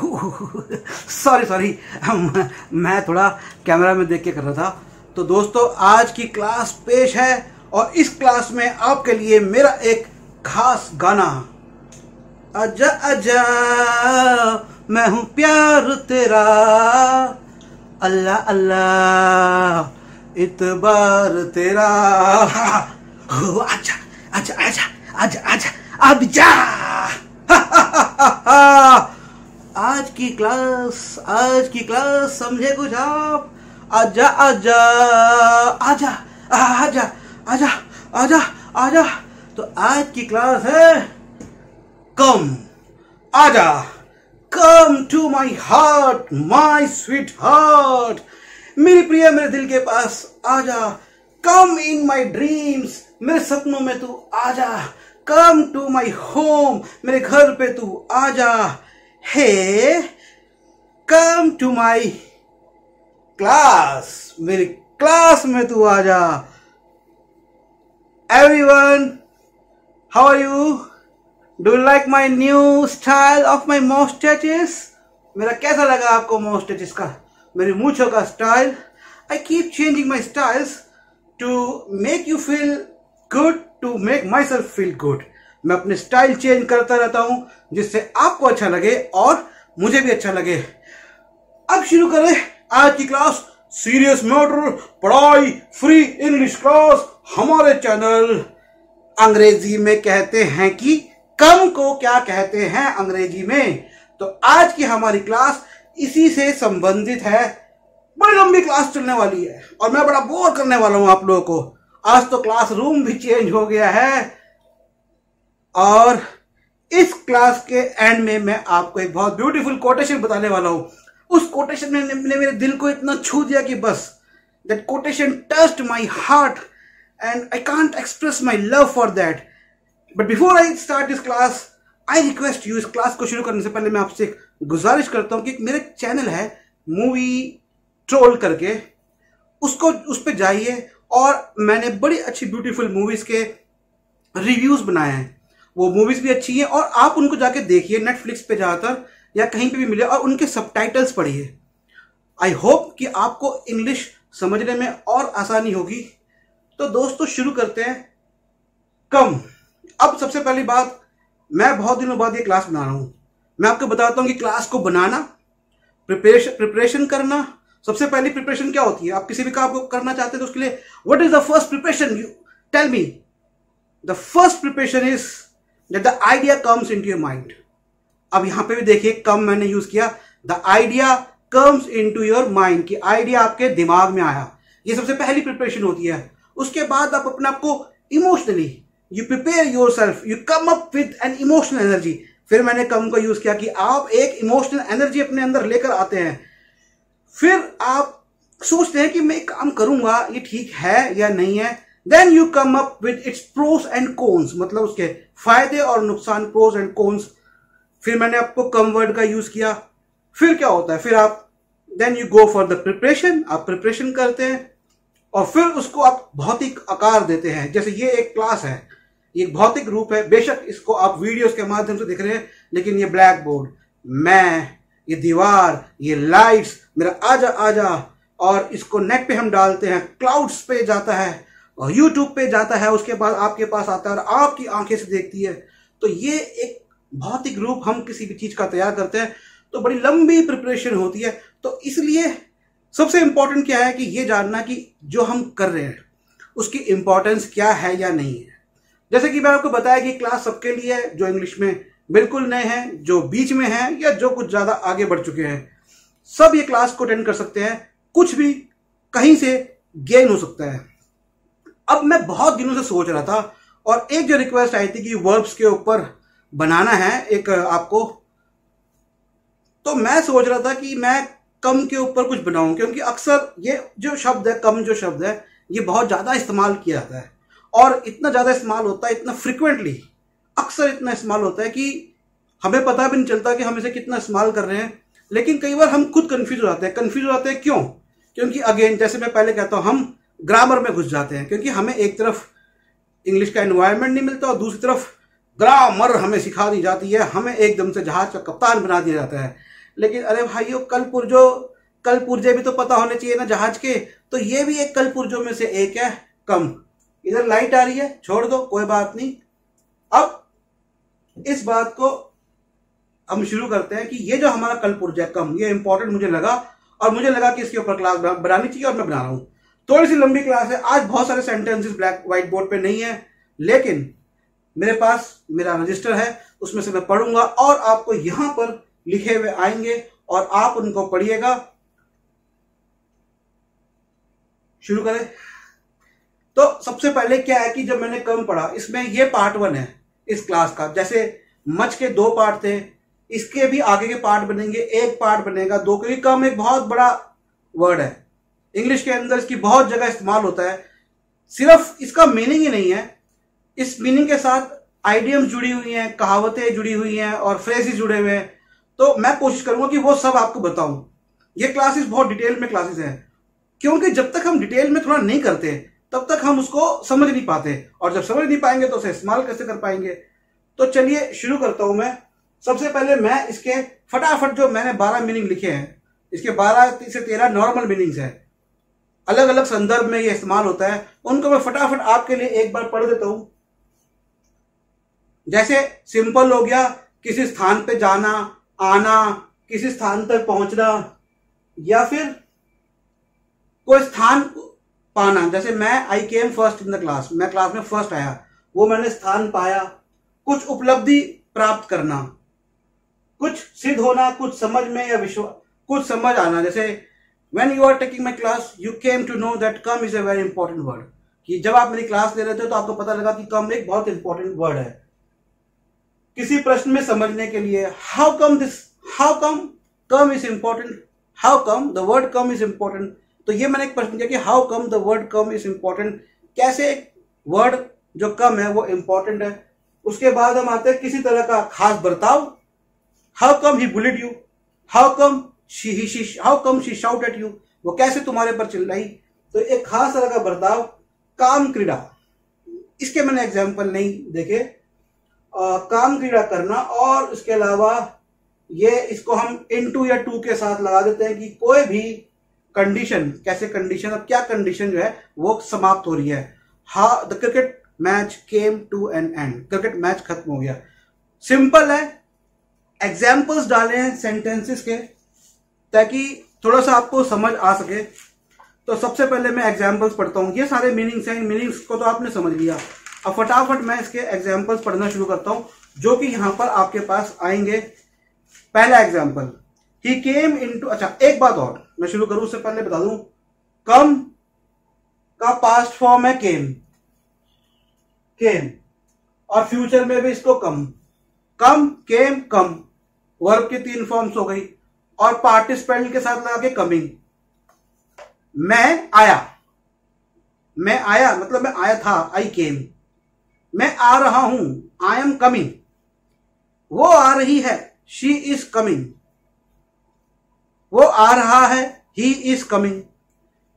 Sorry sorry मैं थोड़ा camera में देख के कर रहा था। तो दोस्तों, आज की क्लास पेश है और इस क्लास में आपके लिए मेरा एक खास गाना। आजा आजा मैं हूं प्यार तेरा, अल्लाह अल्लाह इतबार तेरा। आजा आजा आजा आजा आजा अब जा। आज की क्लास समझे कुछ आप? आजा आजा आजा आजा आजा आजा आजा। तो आज की क्लास है कम आजा, come to my heart my sweet heart. मेरी प्रिय मेरे दिल के पास आजा, कम इन माई ड्रीम्स, मेरे सपनों में तू आजा। कम टू माई होम, मेरे घर पे तू आजा। Hey come to my class, मेरी क्लास में तू आजा। Everyone, how are you? Do you like my new style of my moustaches? मेरा कैसा लगा आपको मॉस्टेचेस का, मेरी मूंछों का style? I keep changing my styles to make you feel good, to make myself feel good. मैं अपने स्टाइल चेंज करता रहता हूं जिससे आपको अच्छा लगे और मुझे भी अच्छा लगे। अब शुरू करें आज की क्लास। सीरियस मैटर, पढ़ाई, फ्री इंग्लिश क्लास। हमारे चैनल अंग्रेजी में कहते हैं कि कम को क्या कहते हैं अंग्रेजी में। तो आज की हमारी क्लास इसी से संबंधित है। बड़ी लंबी क्लास चलने वाली है और मैं बड़ा बोर करने वाला हूं आप लोगों को। आज तो क्लासरूम भी चेंज हो गया है और इस क्लास के एंड में मैं आपको एक बहुत ब्यूटीफुल कोटेशन बताने वाला हूं। उस कोटेशन ने मेरे दिल को इतना छू दिया कि बस, that quotation touched my heart and I can't express my love for that. But before I start this class, I request you, इस क्लास को शुरू करने से पहले मैं आपसे गुजारिश करता हूं कि मेरे चैनल है मूवी ट्रोल करके, उस पर जाइए और मैंने बड़ी अच्छी ब्यूटीफुल मूवीज के रिव्यूज बनाए हैं। वो मूवीज भी अच्छी हैं और आप उनको जाके देखिए, नेटफ्लिक्स पे जाकर या कहीं पे भी मिले, और उनके सबटाइटल्स पढ़िए। आई होप कि आपको इंग्लिश समझने में और आसानी होगी। तो दोस्तों, शुरू करते हैं कम। अब सबसे पहली बात, मैं बहुत दिनों बाद ये क्लास बना रहा हूं। मैं आपको बताता हूं कि क्लास को बनाना, प्रिपरेशन करना। सबसे पहली प्रिपरेशन क्या होती है? आप किसी भी काम को करना चाहते हैं तो उसके लिए what is the first preparation? You tell me. The first preparation is that the idea comes into your mind. अब यहां पे भी देखिए, कम मैंने यूज किया। The idea comes into your mind, कि आइडिया आपके दिमाग में आया। ये सबसे पहली प्रिपरेशन होती है। उसके बाद आप अपने आप को emotionally you prepare your self, you come up with an emotional energy. फिर मैंने कम को यूज किया कि आप एक इमोशनल एनर्जी अपने अंदर लेकर आते हैं। फिर आप सोचते हैं कि मैं काम करूंगा, ये ठीक है या नहीं है। Then you come up with its pros and cons, मतलब उसके फायदे और नुकसान, प्रोस एंड कॉन्स। फिर मैंने आपको कम वर्ड का यूज किया। फिर क्या होता है? फिर आप then you go for the preparation, आप प्रिपरेशन करते हैं और फिर उसको आप भौतिक आकार देते हैं। जैसे ये एक क्लास है, ये एक भौतिक रूप है। बेशक इसको आप वीडियोस के माध्यम से देख रहे हैं, लेकिन ये ब्लैक बोर्ड, मैं, ये दीवार, ये लाइट्स, मेरा आजा आजा, और इसको नेट पे हम डालते हैं, क्लाउड्स पे जाता है और यूट्यूब पे जाता है, उसके बाद आपके पास आता है और आपकी आंखें से देखती है। तो ये एक भौतिक रूप हम किसी भी चीज का तैयार करते हैं, तो बड़ी लंबी प्रिपरेशन होती है। तो इसलिए सबसे इंपॉर्टेंट क्या है कि ये जानना कि जो हम कर रहे हैं उसकी इंपॉर्टेंस क्या है या नहीं है। जैसे कि मैं आपको बताया कि क्लास सबके लिए है, जो इंग्लिश में बिल्कुल नए हैं, जो बीच में हैं, या जो कुछ ज्यादा आगे बढ़ चुके हैं, सब ये क्लास को अटेंड कर सकते हैं। कुछ भी कहीं से गेन हो सकता है। अब मैं बहुत दिनों से सोच रहा था और एक जो रिक्वेस्ट आई थी कि वर्ब्स के ऊपर बनाना है एक आपको, तो मैं सोच रहा था कि मैं कम के ऊपर कुछ बनाऊं, क्योंकि अक्सर ये जो शब्द है, कम जो शब्द है, ये बहुत ज्यादा इस्तेमाल किया जाता है और इतना ज्यादा इस्तेमाल होता है, इतना फ्रिक्वेंटली, अक्सर इतना इस्तेमाल होता है कि हमें पता भी नहीं चलता कि हम इसे कितना इस्तेमाल कर रहे हैं। लेकिन कई बार हम खुद कंफ्यूज हो जाते हैं। क्यों? क्योंकि अगेन, जैसे मैं पहले कहता हूं, हम ग्रामर में घुस जाते हैं, क्योंकि हमें एक तरफ इंग्लिश का एनवायरनमेंट नहीं मिलता और दूसरी तरफ ग्रामर हमें सिखा दी जाती है, हमें एकदम से जहाज का कप्तान बना दिया जाता है। लेकिन अरे भाइयों कल पुर्जे भी तो पता होने चाहिए ना जहाज के। तो ये भी एक कल पुर्जों में से एक है, कम। इधर लाइट आ रही है, छोड़ दो, कोई बात नहीं। अब इस बात को हम शुरू करते हैं कि ये जो हमारा कल पुर्जा है कम, ये इंपॉर्टेंट मुझे लगा, और मुझे लगा कि इसके ऊपर क्लास बनानी चाहिए, और मैं बना रहा हूं। थोड़ी सी लंबी क्लास है आज, बहुत सारे सेंटेंसेस ब्लैक व्हाइट बोर्ड पे नहीं है, लेकिन मेरे पास मेरा रजिस्टर है, उसमें से मैं पढ़ूंगा और आपको यहां पर लिखे हुए आएंगे और आप उनको पढ़िएगा। शुरू करें। तो सबसे पहले क्या है कि जब मैंने कम पढ़ा, इसमें ये पार्ट 1 है इस क्लास का। जैसे मच के 2 पार्ट थे, इसके भी आगे के पार्ट बनेंगे, एक पार्ट बनेगा 2, क्योंकि कम एक बहुत बड़ा वर्ड है, इंग्लिश के अंदर इसकी बहुत जगह इस्तेमाल होता है। सिर्फ इसका मीनिंग ही नहीं है, इस मीनिंग के साथ आइडियम्स जुड़ी हुई हैं, कहावतें जुड़ी हुई हैं और फ्रेजेस जुड़े हुए हैं। तो मैं कोशिश करूंगा कि वो सब आपको बताऊं। ये क्लासेस बहुत डिटेल में क्लासेस हैं, क्योंकि जब तक हम डिटेल में थोड़ा नहीं करते तब तक हम उसको समझ नहीं पाते, और जब समझ नहीं पाएंगे तो उसे इस्तेमाल कैसे कर पाएंगे। तो चलिए शुरू करता हूं मैं। सबसे पहले मैं इसके फटाफट, जो मैंने 12 मीनिंग लिखे हैं, इसके 12 से 13 नॉर्मल मीनिंग्स हैं, अलग अलग संदर्भ में ये इस्तेमाल होता है, उनको मैं फटाफट आपके लिए एक बार पढ़ देता हूं। जैसे सिंपल हो गया, किसी स्थान पे जाना, आना, किसी स्थान तक पहुंचना, या फिर कोई स्थान पाना। जैसे I came first in the class, मैं क्लास में फर्स्ट आया, वो मैंने स्थान पाया। कुछ उपलब्धि प्राप्त करना, कुछ सिद्ध होना, कुछ समझ में या कुछ समझ आना। जैसे when you are taking my class you came to know that come is a very important word, कि जब आप मेरी क्लास ले रहे थे तो आपको पता लगा कि come एक बहुत इंपॉर्टेंट वर्ड है। किसी प्रश्न में समझने के लिए how come come is important, how come the word come is important। तो ये मैंने एक प्रश्न किया कि how come the word come is important, कैसे एक वर्ड जो कम है वो इंपॉर्टेंट है। उसके बाद हम आते हैं किसी तरह का खास बर्ताव, how come he bullied you, how come she shout at you, वो कैसे तुम्हारे पर चिल्लाई। तो एक खास तरह का बर्ताव, काम क्रीड़ा, इसके मैंने एग्जाम्पल नहीं देखे। काम क्रीड़ा करना, और इसके अलावा ये इसको हम इनटू या टू के साथ लगा देते हैं कि कोई भी कंडीशन, कैसे कंडीशन, अब क्या कंडीशन जो है वो समाप्त हो रही है। हाँ, the cricket match came to an end, cricket match खत्म हो गया। सिंपल है, एग्जाम्पल्स डाले हैं सेंटेंसेस के ताकि थोड़ा सा आपको समझ आ सके। तो सबसे पहले मैं एग्जाम्पल्स पढ़ता हूं। ये सारे मीनिंग्स हैं, इन मीनिंग्स को तो आपने समझ लिया। अब फटाफट मैं इसके एग्जाम्पल्स पढ़ना शुरू करता हूं, जो कि यहां पर आपके पास आएंगे। पहला एग्जाम्पल, ही केम इनटू, अच्छा एक बात और मैं शुरू करूं उससे पहले बता दूं, कम का पास्ट फॉर्म है केम, और फ्यूचर में भी इसको कम, केम, कम, वर्ब की 3 फॉर्म्स हो गई, और पार्टिसिपेंट के साथ लगा के कमिंग। मैं आया मतलब मैं आया था, आई केम। मैं आ रहा हूं, आई एम कमिंग। वो आ रही है, शी इज कमिंग। वो आ रहा है, ही इज कमिंग।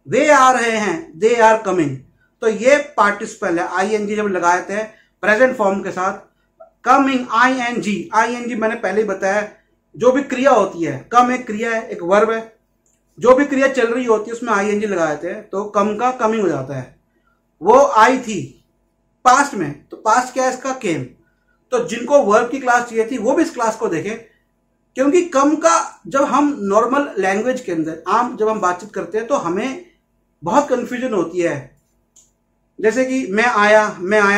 वे आ रहे हैं, दे आर कमिंग। तो ये पार्टिसिपल है, आईएनजी जब लगाते हैं प्रेजेंट फॉर्म के साथ। कमिंग, आईएनजी मैंने पहले ही बताया, जो भी क्रिया होती है, कम एक क्रिया है, एक वर्ब है, जो भी क्रिया चल रही होती है उसमें आईएनजी लगा देते हैं, तो कम का कमिंग हो जाता है। वो आई थी पास्ट में, तो पास्ट क्या है इसका, केम। तो जिनको वर्ब की क्लास चाहिए थी वो भी इस क्लास को देखें, क्योंकि कम का जब हम नॉर्मल लैंग्वेज के अंदर जब हम बातचीत करते हैं तो हमें बहुत कंफ्यूजन होती है। जैसे कि मैं आया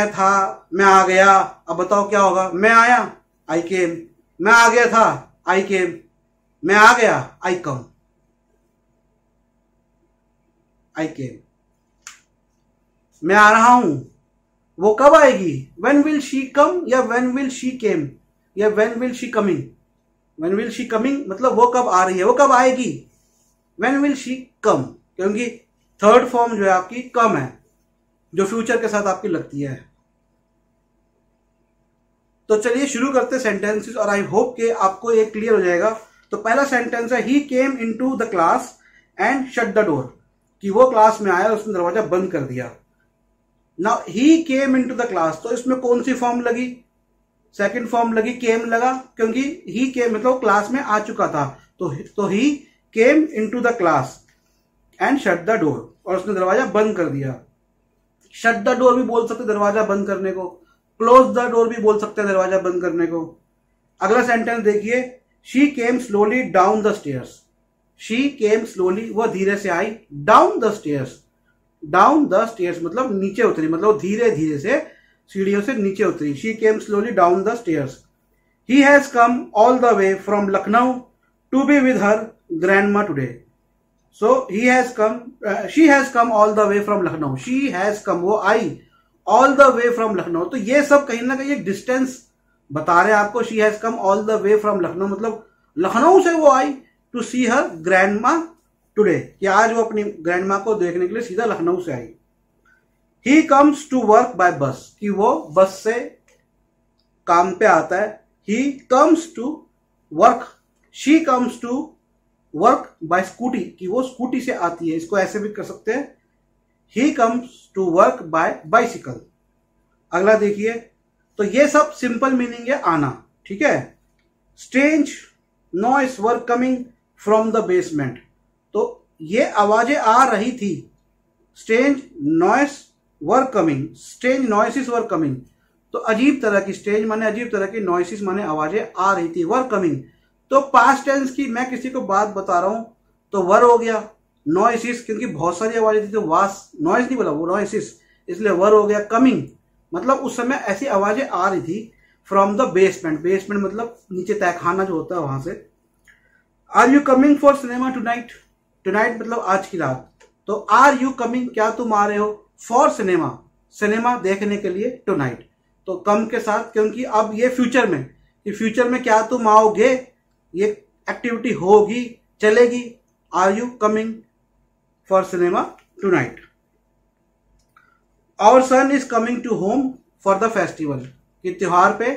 था, मैं आ गया। अब बताओ क्या होगा, मैं आया, आई केम, मैं आ गया था, आई केम, मैं आ गया, आई कम, आई केम। मैं आ रहा हूं, वो कब आएगी, व्हेन विल शी कम, या व्हेन विल शी केम, या when will she coming. When will she coming मतलब वो कब आ रही है, वो कब आएगी। व्हेन विल शी कम, क्योंकि थर्ड फॉर्म जो है आपकी कम है, जो फ्यूचर के साथ आपकी लगती है। तो चलिए शुरू करते सेंटेंसेस, और आई होप कि आपको ये क्लियर हो जाएगा। तो पहला सेंटेंस है, he came into the class and shut the door, कि वो क्लास में आया और उसने दरवाजा बंद कर दिया। Now he came into the class, तो इसमें कौन सी फॉर्म लगी, सेकंड फॉर्म लगी, केम लगा, क्योंकि ही केम मतलब क्लास में आ चुका था। तो he came into the class and shut the door, और उसने दरवाजा बंद कर दिया। शट द डोर भी बोल सकते दरवाजा बंद करने को, क्लोज द डोर भी बोल सकते हैं दरवाजा बंद करने को। अगला सेंटेंस देखिए, she came slowly down the stairs. She came slowly, वह धीरे से आई, down the stairs, down the stairs मतलब नीचे उतरी, मतलब धीरे धीरे से सीढ़ियों से नीचे उतरी। She came slowly down the stairs. He has come all the way from Lucknow to be with her grandma today. So he has come, she has come all the way from Lucknow. She has come, वो आई all the way from Lucknow। तो ये सब कहीं ना कहीं एक distance बता रहे हैं आपको। She has come all the way from Lucknow मतलब लखनऊ से वो आई to see her grandma today, कि आज वो अपनी ग्रैंडमा को देखने के लिए सीधा लखनऊ से आई। He comes to work by bus, कि वो बस से काम पे आता है। He comes to work, she comes to work by scooty, कि वो स्कूटी से आती है, इसको ऐसे भी कर सकते हैं, he comes to work by bicycle. अगला देखिए, तो ये सब सिंपल मीनिंग है आना, ठीक है। Strange noise were coming from the basement, तो ये आवाजें आ रही थी। Strange noise were coming, strange noises were coming, तो अजीब तरह की, स्ट्रेंज माने अजीब तरह की, नॉइसिस माने आवाजें आ रही थी, वर कमिंग। तो पास्ट टेंस की मैं किसी को बात बता रहा हूं तो वर हो गया, नॉइसिस क्योंकि बहुत सारी आवाजें थी तो वास, नॉइस नहीं बोला, वो नॉइसिस, इसलिए वर हो गया। कमिंग मतलब उस समय ऐसी आवाजें आ रही थी। फ्रॉम द बेसमेंट, बेसमेंट मतलब नीचे तहखाना जो होता है वहां से। Are you coming for cinema tonight, tonight मतलब आज की रात, तो आर यू कमिंग क्या तुम आ रहे हो, फॉर सिनेमा, सिनेमा देखने के लिए, टुनाइट तो कम के साथ, क्योंकि अब ये फ्यूचर में, कि फ्यूचर में क्या तुम आओगे, ये एक्टिविटी होगी, चलेगी। Are you coming for cinema tonight. Our son is coming to home for the festival, कि त्योहार पे,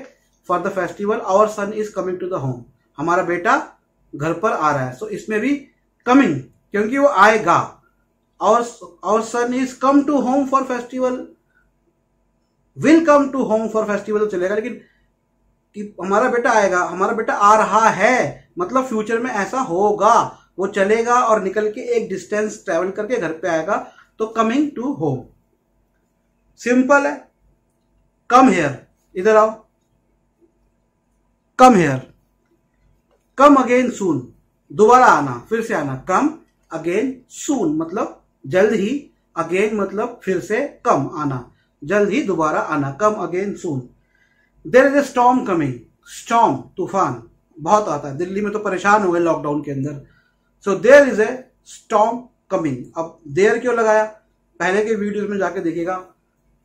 for the festival our son is coming to the home, हमारा बेटा घर पर आ रहा है। सो इसमें भी कमिंग क्योंकि वो आएगा। Our son is come to home for festival, will come to home for festival तो चलेगा, लेकिन कि हमारा बेटा आएगा, हमारा बेटा आ रहा है मतलब फ्यूचर में ऐसा होगा, वो चलेगा और निकल के एक डिस्टेंस ट्रेवल करके घर पे आएगा, तो कमिंग टू होम। सिंपल है। कम हेयर, इधर आओ, कम हेयर, कम अगेन सून, दोबारा आना, फिर से आना, कम अगेन सून मतलब जल्द ही, अगेन मतलब फिर से, कम आना, जल्द ही दोबारा आना, come again soon. There is a storm coming, storm तूफान बहुत आता है, दिल्ली में तो परेशान हो गए लॉकडाउन के अंदर। So there is a storm coming. अब देयर क्यों लगाया, पहले के वीडियोस में जाके देखिएगा।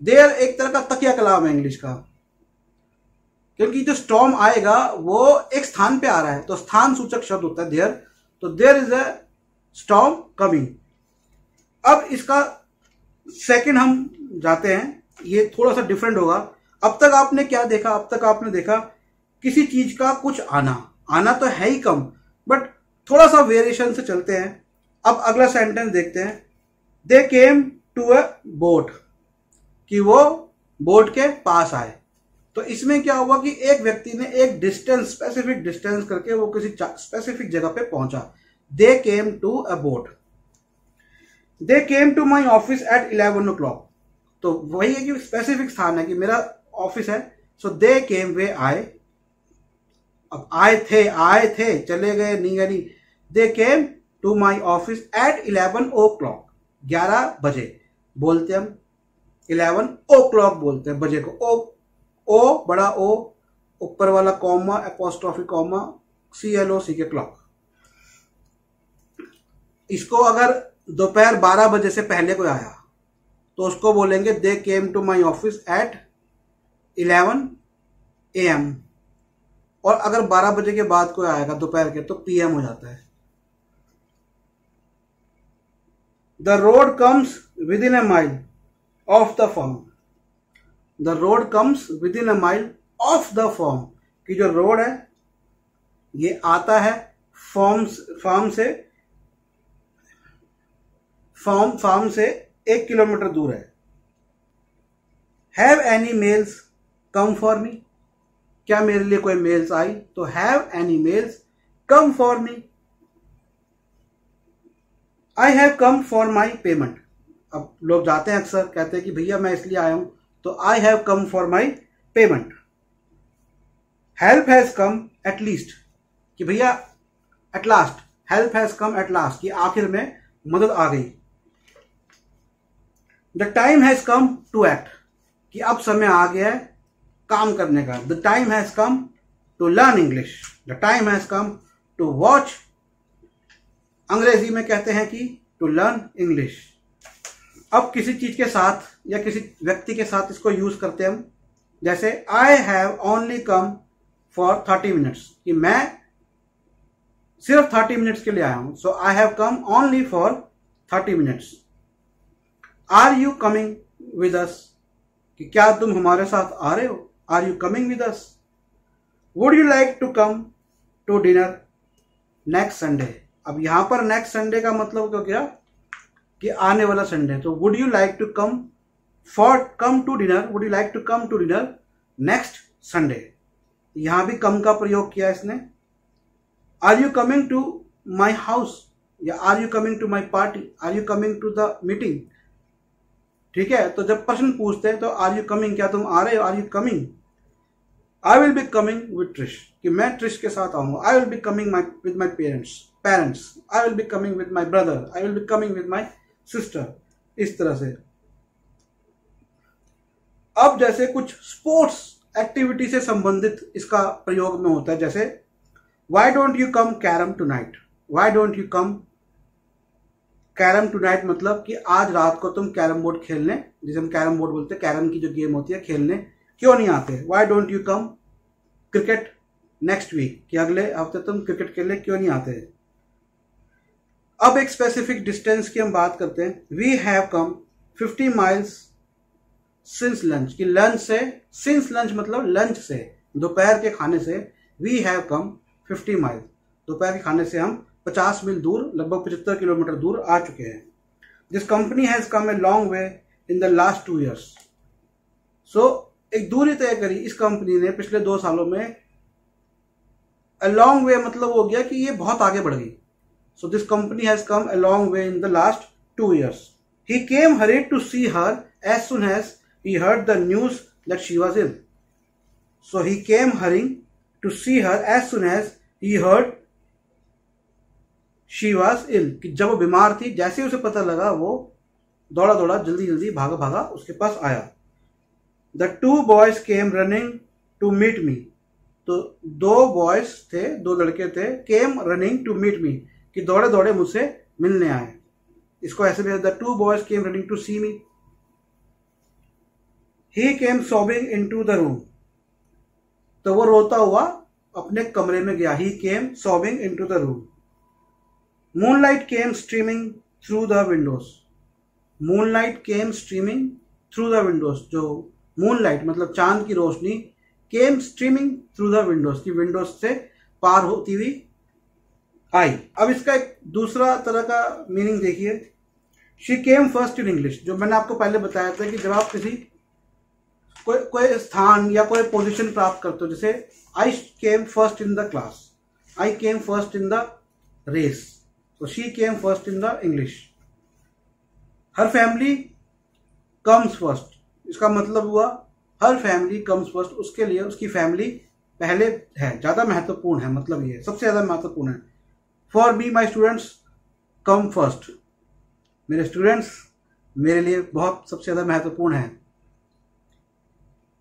देयर एक तरह का तकिया कलाम है इंग्लिश का, क्योंकि जो स्टॉर्म आएगा वो एक स्थान पे आ रहा है, तो स्थान सूचक शब्द होता है देयर, तो there is a storm coming. अब इसका सेकंड हम जाते हैं, ये थोड़ा सा डिफरेंट होगा। अब तक आपने क्या देखा, अब तक आपने देखा किसी चीज का कुछ आना, आना तो है ही कम, बट थोड़ा सा वेरिएशन से चलते हैं। अब अगला सेंटेंस देखते हैं, दे केम टू अ बोट, कि वो बोट के पास आए। तो इसमें क्या हुआ कि एक व्यक्ति ने एक डिस्टेंस, स्पेसिफिक डिस्टेंस करके वो किसी स्पेसिफिक जगह पे पहुंचा। They came to a boat. They came to my office at 11 o'clock, तो वही है कि स्पेसिफिक स्थान है कि मेरा ऑफिस है। सो दे केम, वे आए, अब आए थे चले गए, नहीं गए नहीं। They came to my office at 11 o'clock, 11 बजे बोलते हम, 11 o'clock बोलते हैं बजे को। ओ बड़ा ओ, ऊपर वाला कॉमा, एपोस्ट्रोफी कॉमा, CLOC के क्लॉक। इसको अगर दोपहर 12 बजे से पहले कोई आया तो उसको बोलेंगे they came to my office at 11 AM, और अगर 12 बजे के बाद कोई आएगा दोपहर के तो PM हो जाता है। The road comes with in a mile of the form, the road comes with in a mile of the form, कि जो रोड है ये आता है फार्म से 1 किलोमीटर दूर है। Have any mails come for me, क्या मेरे लिए कोई मेल्स आई, तो have any mails come for me, I have come for my payment. अब लोग जाते हैं अक्सर, कहते हैं कि भैया मैं इसलिए आया हूं, तो I have come for my payment. Help has come at least, कि भैया at last, help has come at last, कि आखिर में मदद आ गई। The time has come to act, कि अब समय आ गया है काम करने का। The time has come to learn English, the time has come to watch, अंग्रेजी में कहते हैं कि टू लर्न इंग्लिश। अब किसी चीज के साथ या किसी व्यक्ति के साथ इसको यूज करते हैं हम, जैसे I have only come for 30 minutes, कि मैं सिर्फ 30 मिनट्स के लिए आया हूं। So I have come only for 30 minutes. Are you coming with us, कि क्या तुम हमारे साथ आ रहे हो? Are you coming with us? Would you like to come to dinner next Sunday. अब यहां पर नेक्स्ट संडे का मतलब क्या गया कि आने वाला संडे। तो would you like to come to dinner, would you like to come to dinner next Sunday. यहां भी कम का प्रयोग किया इसने। Are you coming to my house, या are you coming to my party, are you coming to the meeting. ठीक है, तो जब प्रश्न पूछते हैं तो आर यू कमिंग, क्या तुम आ रहे हो? Are you coming? I will be coming with Trish, कि मैं ट्रिश के साथ आऊंगा। I will be coming with my parents, I will be coming with my brother, I will be coming with my sister. इस तरह से। अब जैसे कुछ स्पोर्ट्स एक्टिविटी से संबंधित इसका प्रयोग में होता है, जैसे Y don't you come carrom tonight. Y don't you come carrom tonight, मतलब कि आज रात को तुम कैरम बोर्ड खेलने, जिसे हम कैरम बोर्ड बोलते हैं, कैरम की जो गेम होती है, खेलने क्यों नहीं आते? Why don't you come cricket next week, कि अगले हफ्ते तुम क्रिकेट खेलने क्यों नहीं आते? अब एक स्पेसिफिक डिस्टेंस की हम बात करते हैं। We have come 50 miles since lunch, कि लंच से, सिंस लंच मतलब लंच से, दोपहर के खाने से। वी हैव कम 50 माइल, दोपहर के खाने से हम 50 मील दूर, लगभग 75 किलोमीटर दूर आ चुके हैं। This company has come a long way in the last 2 years। सो एक दूरी तय करी इस कंपनी ने पिछले 2 सालों में। अ लॉन्ग वे मतलब हो गया कि ये बहुत आगे बढ़ गई। So this company has come a long way in the last 2 years। He came hurried to see her as soon as he heard the news that she was ill। So he came hurrying to see her as soon as he heard she was ill। कि जब वो बीमार थी, जैसे ही उसे पता लगा, वो दौड़ा दौड़ा जल्दी जल्दी भागा भागा उसके पास आया। The 2 boys came running to meet me। तो 2 बॉयज थे, 2 लड़के थे, came running to meet me, कि दौड़े दौड़े मुझसे मिलने आए। इसको ऐसे भी, the 2 boys came running to see me। He came sobbing into the room। तो वो रोता हुआ अपने कमरे में गया। He came sobbing into the room। Moonlight came streaming through the windows। Moonlight came streaming through the windows। जो moonlight मतलब चांद की रोशनी, came streaming through the windows, की विंडोज से पार होती हुई आई। अब इसका एक दूसरा तरह का मीनिंग देखिए। She came first in English, जो मैंने आपको पहले बताया था कि जब आप किसी कोई स्थान या कोई पोजीशन प्राप्त करते हो, जैसे I came first in the class, I came first in the race, तो she came first in the English. हर फैमिली कम्स फर्स्ट, इसका मतलब हुआ हर फैमिली कम्स फर्स्ट, उसके लिए उसकी फैमिली पहले है, ज्यादा महत्वपूर्ण है, मतलब ये सबसे ज्यादा महत्वपूर्ण है। For me my students come first, मेरे स्टूडेंट्स मेरे लिए बहुत सबसे ज्यादा महत्वपूर्ण है।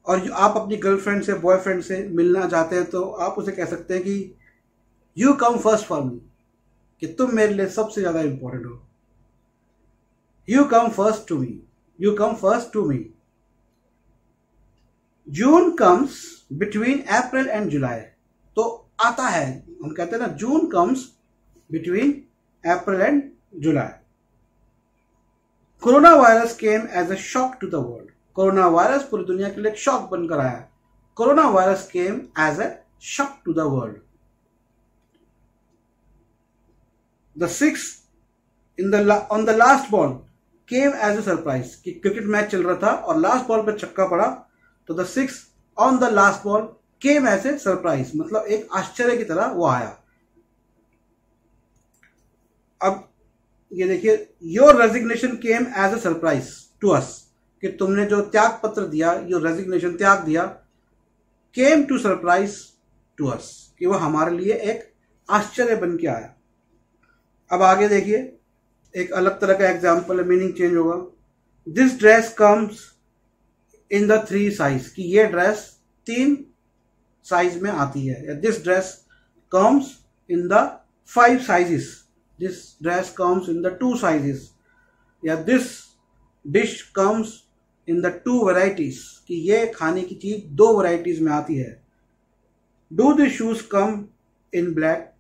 और आप अपनी गर्लफ्रेंड से, बॉयफ्रेंड से मिलना चाहते हैं तो आप उसे कह सकते हैं कि you come first for me, कि तुम मेरे लिए सबसे ज्यादा इंपॉर्टेंट हो। You come first to me, you come first to me. June comes between April and July, तो आता है, हम कहते हैं ना June comes between April and July. Corona virus came as a shock to the world, corona virus पूरी दुनिया के लिए एक शॉक बनकर आया। Corona virus came as a shock to the world. The 6 on the last ball came as a surprise, कि cricket match चल रहा था और लास्ट बॉल पे छक्का पड़ा, तो the 6 on the last ball came as a surprise, मतलब एक आश्चर्य की तरह वो आया। अब ये देखिए, your resignation came as a surprise to us, कि तुमने जो त्याग पत्र दिया, योर रेजिग्नेशन त्याग दिया, came to surprise to us, कि वो हमारे लिए एक आश्चर्य बन के आया। अब आगे देखिए, एक अलग तरह का एग्जाम्पल है, मीनिंग चेंज होगा। This dress comes in the 3 size, कि ये ड्रेस 3 साइज में आती है, या this dress comes in the 5 sizes, this dress comes in the 2 sizes, या दिस dish comes in the 2 varieties, कि ये खाने की चीज 2 वैरायटीज में आती है। Do this shoes come in black,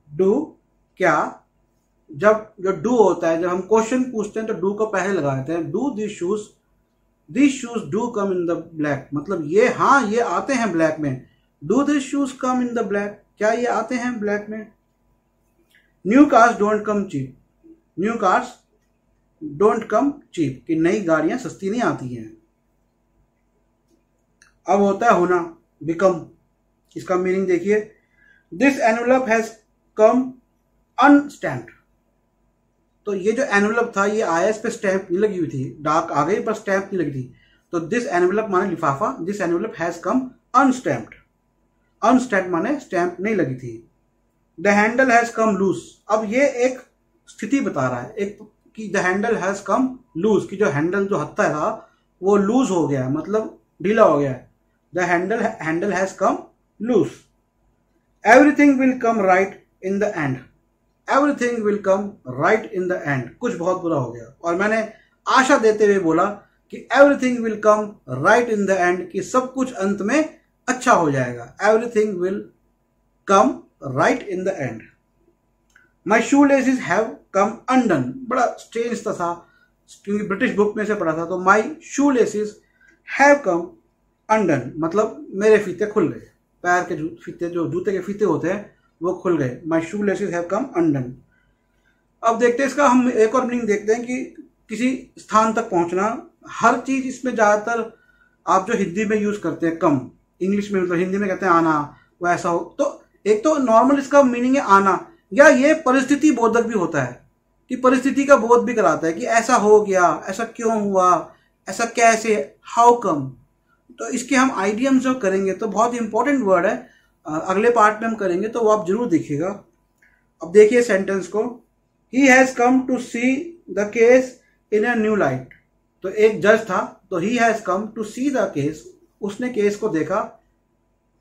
do क्या, जब जो डू होता है, जब हम क्वेश्चन पूछते हैं तो डू को पहले लगा देते हैं। Do this shoes do come in the black, मतलब ये, हाँ ये आते हैं ब्लैक में। Do this shoes come in the black, क्या ये आते हैं ब्लैक में। New cars don't come cheap, new cars don't come cheap, कि नई गाड़ियां सस्ती नहीं आती हैं। अब होता है होना, बिकम, इसका मीनिंग देखिए। दिस एनवलप हैज कम अनस्टैम्प्ड, तो ये जो एनवलप था ये आया, इस पे स्टैंप नहीं लगी हुई थी, डाक आ गई पर स्टैंप नहीं लगी थी, तो दिस एनवलप माने लिफाफा, this envelope has come unstamped, unstamped माने स्टैंप नहीं लगी थी। The handle has come loose, अब ये एक स्थिति बता रहा है, एक कि the handle has come loose, कि जो हैंडल जो हत्था था वो लूज हो गया, मतलब ढीला हो गया है। The handle has come loose. Everything will come right in the end, everything will come right in the end, कुछ बहुत बुरा हो गया, और मैंने आशा देते हुए बोला कि everything will come right in the end, कि सब कुछ अंत में अच्छा हो जाएगा। Everything will come right in the end. My shoe laces have come undone, बड़ा स्ट्रेंज था, क्योंकि ब्रिटिश बुक में से पढ़ा था, तो my shoe laces have come undone, मतलब मेरे फीते खुल गए, पैर के फीते, जो जूते के फीते होते हैं वो खुल गए। My shoe laces have come undone. अब देखते हैं इसका, हम एक और मीनिंग देखते हैं कि किसी स्थान तक पहुंचना। हर चीज इसमें ज्यादातर आप जो हिंदी में यूज करते हैं कम, इंग्लिश में मतलब हिंदी में कहते हैं आना, वो ऐसा हो, तो एक तो नॉर्मल इसका मीनिंग है आना, या ये परिस्थिति बोधक भी होता है, कि परिस्थिति का बोध भी कराता है कि ऐसा हो गया, ऐसा क्यों हुआ, ऐसा कैसे, हाउ कम। तो इसके हम आइडियम्स जो करेंगे तो बहुत इंपॉर्टेंट वर्ड है, अगले पार्ट में हम करेंगे, तो वो आप जरूर देखिएगा। अब देखिए सेंटेंस को, he has come to see the case in a new light, तो एक जज था, तो he has come to see the case, उसने केस को देखा,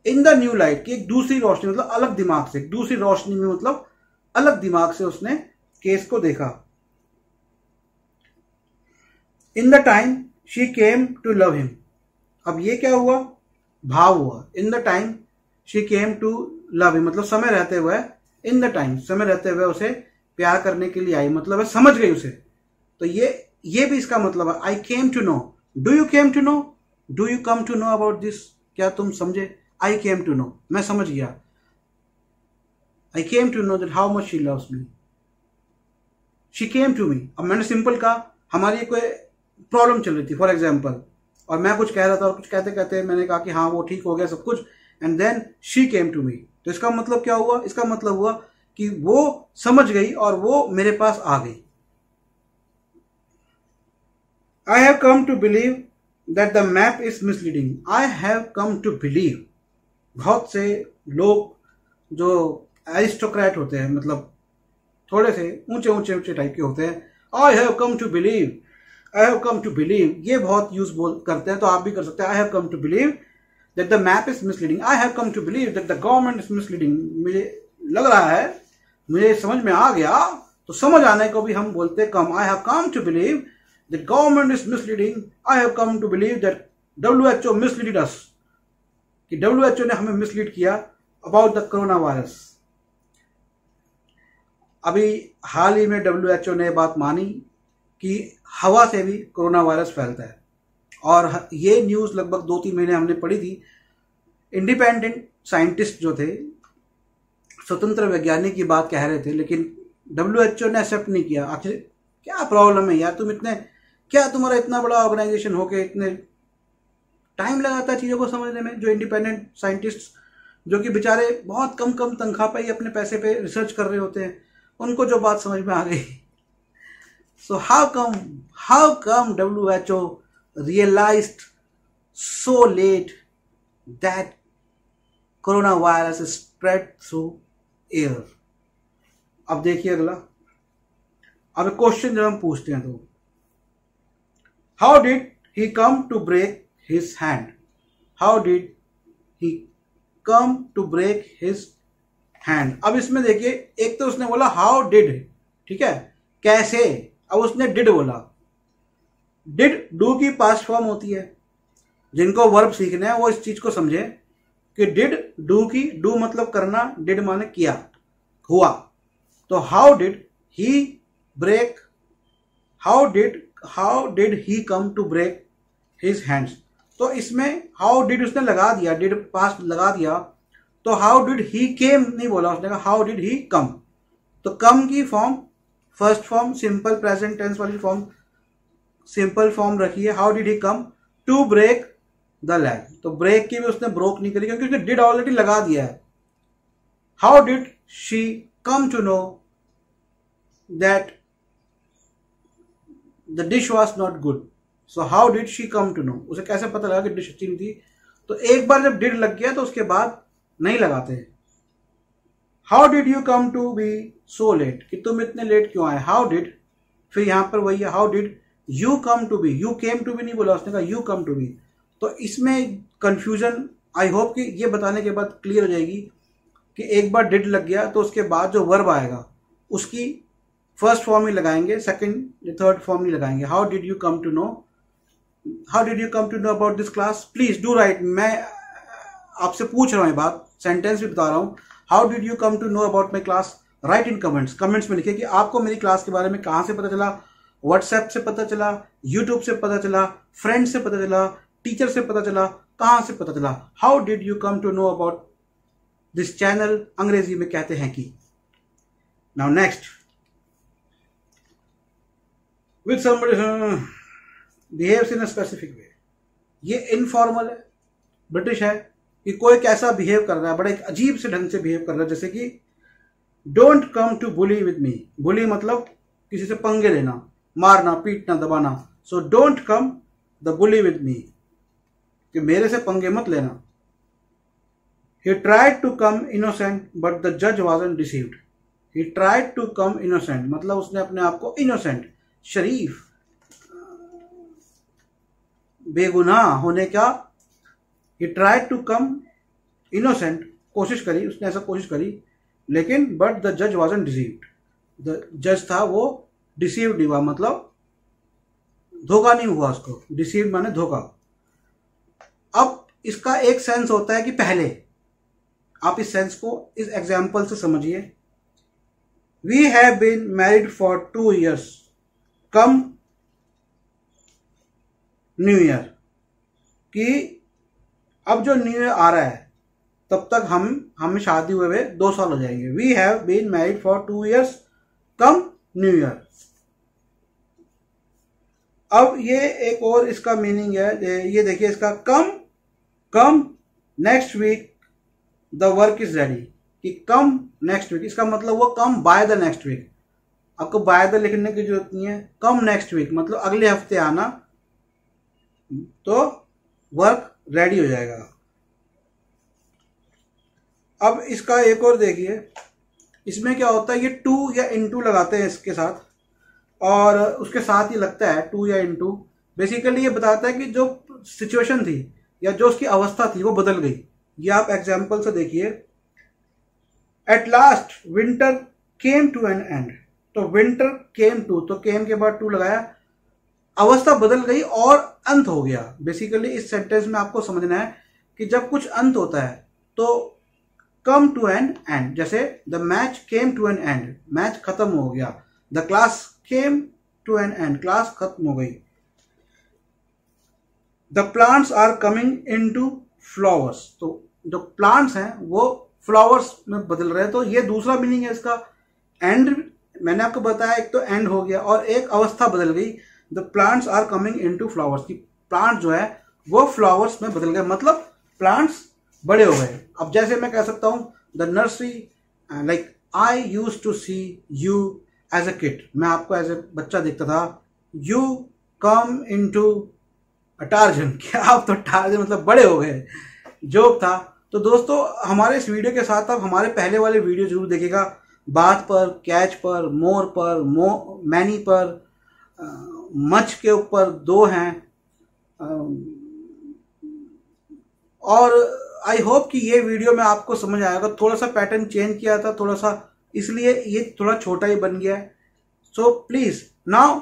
इन द न्यू लाइट, की एक दूसरी रोशनी, मतलब अलग दिमाग से, दूसरी रोशनी में मतलब अलग दिमाग से उसने केस को देखा। In the time she came to love him, अब ये क्या हुआ, भाव हुआ। In the time she came to love him, मतलब समय रहते हुए, इन द टाइम समय रहते हुए उसे प्यार करने के लिए आई, मतलब है समझ गई उसे। तो ये भी इसका मतलब है, I came to know, do you came to know, do you come to know about this, क्या तुम समझे। आई केम टू नो, मैं समझ गया। I came to know that how much she loves me, she came to me. अब मैंने simple कहा, हमारी कोई प्रॉब्लम चल रही थी फॉर एग्जाम्पल, और मैं कुछ कह रहा था, और कुछ कहते कहते मैंने कहा कि हाँ वो ठीक हो गया सब कुछ, and then she came to me, तो इसका मतलब क्या हुआ, इसका मतलब हुआ कि वो समझ गई और वो मेरे पास आ गई। I have come to believe that the map is misleading, I have come to believe, बहुत से लोग जो एरिस्टोक्रेट होते हैं, मतलब थोड़े से ऊंचे ऊंचे ऊंचे टाइप के होते हैं, I have come to believe, I have come to believe, ये बहुत यूज करते हैं, तो आप भी कर सकते हैं। I have come to believe that the map is misleading, I have come to believe that the government is misleading, मुझे लग रहा है, मुझे समझ में आ गया, तो समझ आने को भी हम बोलते हैं come. I have come to believe that government is misleading, I have come to believe that WHO mislead us, कि WHO ने हमें मिसलीड किया अबाउट द कोरोना वायरस। अभी हाल ही में WHO ने बात मानी कि हवा से भी कोरोना वायरस फैलता है, और ये न्यूज़ लगभग 2-3 महीने हमने पढ़ी थी। इंडिपेंडेंट साइंटिस्ट जो थे, स्वतंत्र वैज्ञानिक की बात कह रहे थे, लेकिन WHO ने एक्सेप्ट नहीं किया। आखिर क्या प्रॉब्लम है यार, तुम इतने, क्या तुम्हारा इतना बड़ा ऑर्गेनाइजेशन होके इतने टाइम लगाता है चीज़ों को समझने में। जो इंडिपेंडेंट साइंटिस्ट, जो कि बेचारे बहुत कम तनख्वाह पे ही अपने पैसे पे रिसर्च कर रहे होते हैं, उनको जो बात समझ में आ गई So how come WHO realized so late that coronavirus is spread through air? अब देखिए अगला, अब क्वेश्चन जब हम पूछते हैं तो how did he come to break his hand? How did he come to break his hand? अब इसमें देखिए, एक तो उसने बोला हाउ डिड, ठीक है, कैसे, अब उसने डिड बोला। डिड डू की पास्ट फॉर्म होती है। जिनको वर्ब सीखना है वो इस चीज को समझे कि डिड डू की, डू मतलब करना, डिड माने किया, हुआ। तो how did he break, how did he come to break his hands? तो इसमें हाउ डिड उसने लगा दिया, डिड पास्ट लगा दिया, तो हाउ डिड ही केम नहीं बोला, उसने कहा हाउ डिड ही कम। तो कम की form first form simple present tense वाली फॉर्म, सिंपल फॉर्म रखी है, how did he come to break the leg. तो ब्रेक की भी उसने ब्रोक नहीं करी क्योंकि उसने डिड ऑलरेडी लगा दिया है। How did she come to know that the dish was not good? So how did she come to know, उसे कैसे पता लगा कि डिश अच्छी नहीं थी? तो एक बार जब डिड लग गया तो उसके बाद नहीं लगाते। How did you come to be so late, कि तुम इतने लेट क्यों आए? हाउ डिड, फिर यहां पर वही है, how did you come to be, you came to be नहीं बोला, उसने कहा यू कम टू बी। तो इसमें कंफ्यूजन, आई होप कि ये बताने के बाद क्लियर हो जाएगी कि एक बार डिड लग गया तो उसके बाद जो वर्ब आएगा उसकी फर्स्ट फॉर्म ही लगाएंगे, सेकंड थर्ड फॉर्म नहीं लगाएंगे। How did you come to know, how did you come to know about this class? Please do write, मैं आपसे पूछ रहा हूँ ये बात, सेंटेंस भी बता रहा हूँ। How did you come to know about my class? Write in comments, comments में लिखिए कि आपको मेरी क्लास के बारे में कहाँ से पता चला, व्हाट्सएप से पता चला, यूट्यूब से पता चला, फ्रेंड से पता चला, टीचर से पता चला, कहाँ से पता चला? How did you come to know about this channel, अंग्रेजी में कहते हैं कि। Now next, with somebody behaves in a specific way. ये इनफॉर्मल है, ब्रिटिश है, कि कोई कैसा बिहेव कर रहा है, बड़े एक अजीब से ढंग से बिहेव कर रहा है। जैसे कि don't come to bully with me, bully मतलब किसी से पंगे लेना, मारना, पीटना, दबाना। So don't come the bully with me, कि मेरे से पंगे मत लेना। He tried to come innocent but the judge wasn't deceived. He tried to come innocent मतलब उसने अपने आप को innocent, शरीफ, बेगुनाह होने का, He tried to come innocent, कोशिश करी, उसने ऐसा कोशिश करी, लेकिन but the judge wasn't deceived, the judge था वो deceived नहीं हुआ, मतलब धोखा नहीं हुआ उसको। deceived माने धोखा। अब इसका एक सेंस होता है कि पहले, आप इस सेंस को इस एग्जाम्पल से समझिए। We have been married for 2 years, come new year, कि अब जो न्यू ईयर आ रहा है तब तक हमें शादी हुए 2 साल हो जाएंगे। We have been married for 2 years, come new year. अब ये एक और इसका मीनिंग है, ये देखिए इसका come next week the work is ready, कि कम नेक्स्ट वीक, इसका मतलब वो come by the next week. आपको बाय द लिखने की जरूरत नहीं है, कम नेक्स्ट वीक मतलब अगले हफ्ते आना, तो वर्क रेडी हो जाएगा। अब इसका एक और देखिए, इसमें क्या होता है, ये टू या इनटू लगाते हैं इसके साथ, और उसके साथ ही लगता है टू या इनटू। बेसिकली ये बताता है कि जो सिचुएशन थी या जो उसकी अवस्था थी वो बदल गई। ये आप एग्जाम्पल से देखिए, at last winter came to an end, तो विंटर केम टू, तो केम के बाद टू लगाया, अवस्था बदल गई और अंत हो गया। बेसिकली इस सेंटेंस में आपको समझना है कि जब कुछ अंत होता है तो कम टू एन एंड, जैसे the match came to an end, match खत्म हो गया। The class came to an end, class खत्म हो गई। The plants are coming into flowers, तो जो प्लांट्स हैं वो फ्लावर्स में बदल रहे हैं। तो ये दूसरा मीनिंग है इसका। एंड मैंने आपको बताया, एक तो एंड हो गया और एक अवस्था बदल गई। The plants are coming into flowers, की प्लांट जो है वो फ्लावर्स में बदल गए, मतलब प्लांट्स बड़े हो गए। अब जैसे मैं कह सकता हूं the nursery, like I used to see you as a kid, मैं आपको एज ए बच्चा देखता था, यू कम इनटू टार्जन, क्या आप तो टार्जन मतलब बड़े हो गए, जोक था। तो दोस्तों हमारे इस वीडियो के साथ आप हमारे पहले वाले वीडियो जरूर देखिएगा, बात पर, कैच पर, मोर पर, मैनी पर, मच के ऊपर 2 हैं, और आई होप कि ये वीडियो में आपको समझ आएगा। थोड़ा सा पैटर्न चेंज किया था थोड़ा सा, इसलिए ये थोड़ा छोटा ही बन गया है। So please now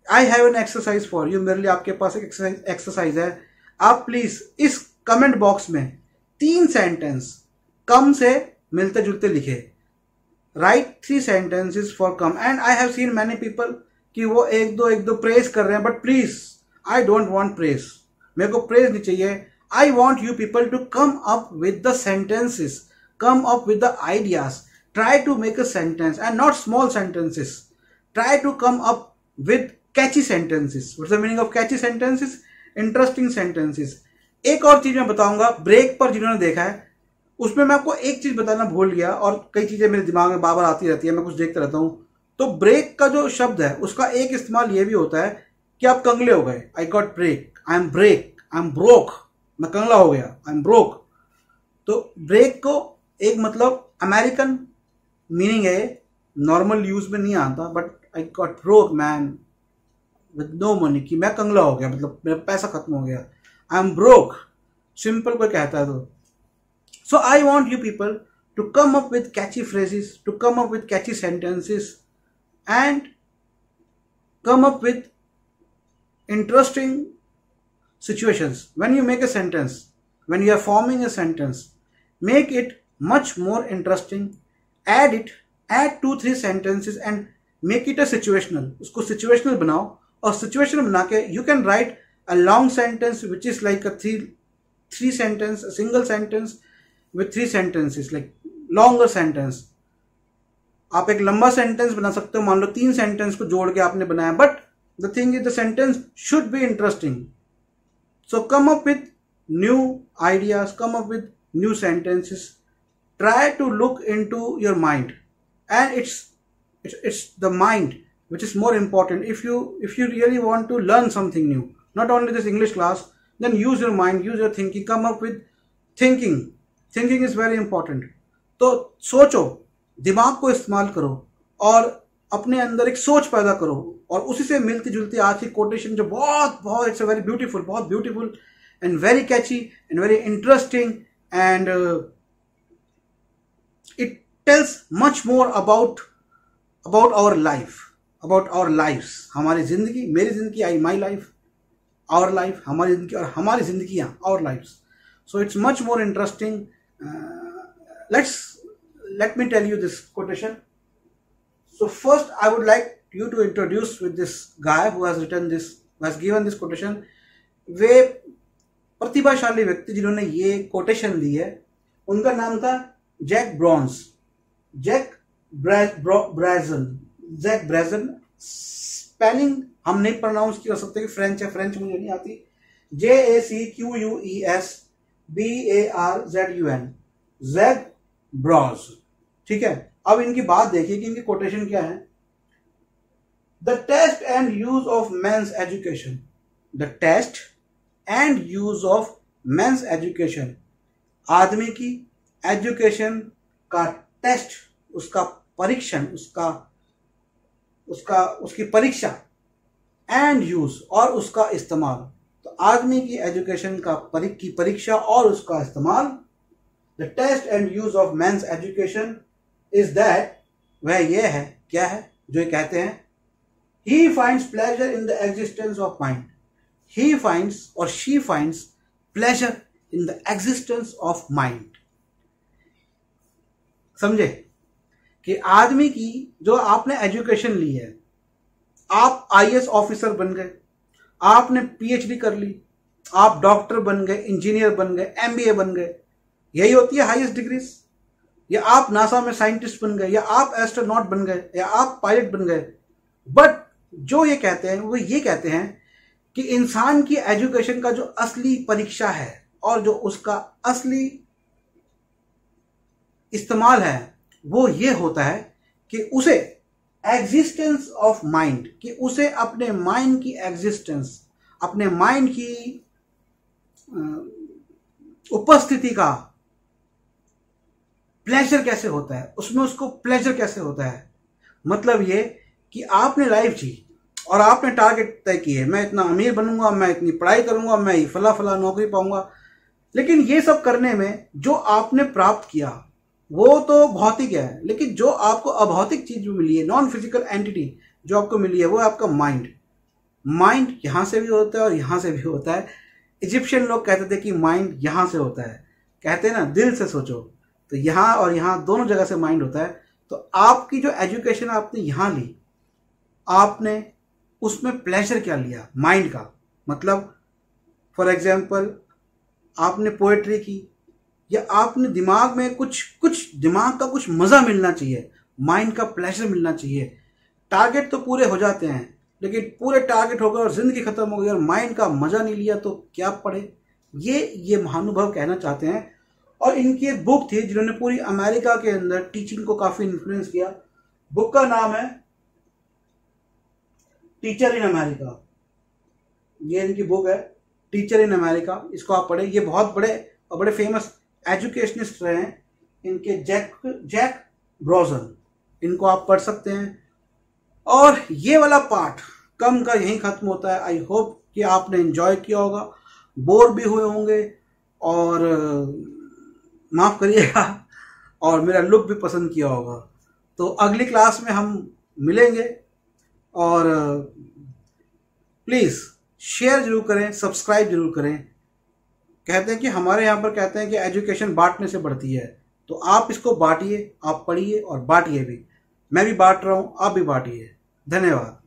I have an exercise for you, मेरे लिए आपके पास एक एक्सरसाइज है। आप प्लीज इस कमेंट बॉक्स में 3 सेंटेंस कम से मिलते जुलते लिखे। Write 3 sentences for come. And I have seen many people कि वो एक दो प्रेज कर रहे हैं, but please I don't want praise, मेरे को प्रेज नहीं चाहिए। I want you people to come up with the sentences, come up with the ideas, try to make a sentence and not small sentences, try to come up with catchy sentences. What's the meaning of Kainchi sentences? Interesting sentences. एक और चीज मैं बताऊंगा, break पर जिन्होंने देखा है उसमें मैं आपको एक चीज बताना भूल गया, और कई चीजें मेरे दिमाग में बार बार आती रहती है, मैं कुछ देखता रहता हूं। तो ब्रेक का जो शब्द है उसका एक इस्तेमाल ये भी होता है कि आप कंगले हो गए, I got break, I am break, I am broke, मैं कंगला हो गया, आई एम ब्रोक। तो ब्रेक को एक मतलब अमेरिकन मीनिंग है, नॉर्मल यूज में नहीं आता, but I got broke man with no money, कि मैं कंगला हो गया मतलब मेरा पैसा खत्म हो गया, आई एम ब्रोक, सिंपल कोई कहता है तो। So I want you people to come up with catchy phrases, to come up with catchy sentences, and come up with interesting situations. When you make a sentence, when you are forming a sentence, make it much more interesting, add 2-3 sentences and make it a situational. उसको situational बनाओ, और situational बना के you can write a long sentence which is like a three sentence, a single sentence with 3 sentences, like longer sentence. आप एक लंबा sentence बना सकते हो, मान लो 3 सेंटेंस को जोड़ के आपने बनाया, but the thing is the sentence should be interesting. So come up with new ideas, come up with new sentences, try to look into your mind, and it's the mind which is more important. If you really want to learn something new, not only this English class, then use your mind, use your thinking, come up with thinking. Thinking is very important. तो सोचो, दिमाग को इस्तेमाल करो और अपने अंदर एक सोच पैदा करो, और उसी से मिलती जुलती आज की कोटेशन जो बहुत इट्स वेरी ब्यूटीफुल, बहुत beautiful and very catchy and very interesting, and it tells much more about our life, about our lifes, हमारी जिंदगी, मेरी जिंदगी, I my life, our life, हमारी जिंदगी और हमारी जिंदगियां, our lifes. So it's much more interesting. Let me tell you this quotation. So first I would like you to introduce with this guy who has written this, who has given this quotation. वे प्रतिभाशाली व्यक्ति जिन्होंने ये quotation दी है, उनका नाम था Jacques Barzun, Jacques Barzun. Spelling हम नहीं प्रोनाउंस कर सकते कि फ्रेंच है, फ्रेंच मुझे नहीं आती. JACQUESBARZUN, Jacques Barzun. ठीक है, अब इनकी बात देखिए कि इनकी कोटेशन क्या है. The test and use of men's education, the test and use of men's education, आदमी की एजुकेशन का टेस्ट, उसका परीक्षण, उसकी परीक्षा, एंड यूज और उसका इस्तेमाल. तो आदमी की एजुकेशन की परीक्षा और उसका इस्तेमाल. The test and use of men's education is that, वह यह है, क्या है, जो ये कहते हैं, he finds pleasure in the existence of mind. He finds or she finds pleasure in the existence of mind. समझे कि आदमी की जो आपने एजुकेशन ली है, आप IAS ऑफिसर बन गए, आपने PhD कर ली, आप डॉक्टर बन गए, इंजीनियर बन गए, MBA बन गए, यही होती है हाईएस्ट डिग्रीज. या आप नासा में साइंटिस्ट बन गए, या आप एस्ट्रोनॉट बन गए, या आप पायलट बन गए. बट जो ये कहते हैं वो ये कहते हैं कि इंसान की एजुकेशन का जो असली परीक्षा है और जो उसका असली इस्तेमाल है वो ये होता है कि उसे एग्जिस्टेंस ऑफ माइंड, कि उसे अपने माइंड की एग्जिस्टेंस, अपने माइंड की उपस्थिति का प्लेजर कैसे होता है, उसमें उसको प्लेजर कैसे होता है। मतलब ये कि आपने लाइफ जी और आपने टारगेट तय किए, मैं इतना अमीर बनूंगा, मैं इतनी पढ़ाई करूंगा, मैं फला फला नौकरी पाऊंगा। लेकिन ये सब करने में जो आपने प्राप्त किया वो तो भौतिक है, लेकिन जो आपको अभौतिक चीज जो मिली है, नॉन फिजिकल एंटिटी जो आपको मिली है, वो है आपका माइंड। माइंड यहां से भी होता है और यहां से भी होता है। इजिप्शियन लोग कहते थे कि माइंड यहां से होता है, कहते हैं ना दिल से सोचो, तो यहां और यहां दोनों जगह से माइंड होता है। तो आपकी जो एजुकेशन आपने यहां ली, आपने उसमें प्लेजर क्या लिया माइंड का। मतलब फॉर एग्जाम्पल आपने पोएट्री की, या आपने दिमाग में कुछ दिमाग का कुछ मजा मिलना चाहिए, माइंड का प्लेजर मिलना चाहिए। टारगेट तो पूरे हो जाते हैं, लेकिन पूरे टारगेट हो गए और जिंदगी खत्म हो गई और माइंड का मजा नहीं लिया तो क्या पड़े। ये महानुभव कहना चाहते हैं। और इनकी एक बुक थी जिन्होंने पूरी अमेरिका के अंदर टीचिंग को काफी इन्फ्लुएंस किया। बुक का नाम है टीचर इन अमेरिका। ये इनकी बुक है टीचर इन अमेरिका, इसको आप पढ़े। ये बहुत बड़े फेमस एजुकेशनिस्ट रहे हैं इनके, जैक ब्रॉजन, इनको आप पढ़ सकते हैं। और ये वाला पार्ट कम का यहीं खत्म होता है। आई होप कि आपने एंजॉय किया होगा, बोर भी हुए होंगे और माफ करिएगा, और मेरा लुक भी पसंद किया होगा। तो अगली क्लास में हम मिलेंगे, और प्लीज शेयर जरूर करें, सब्सक्राइब जरूर करें। कहते हैं कि हमारे यहाँ पर कहते हैं कि एजुकेशन बांटने से बढ़ती है, तो आप इसको बांटिए, आप पढ़िए और बांटिए भी। मैं भी बांट रहा हूँ, आप भी बांटिए। धन्यवाद।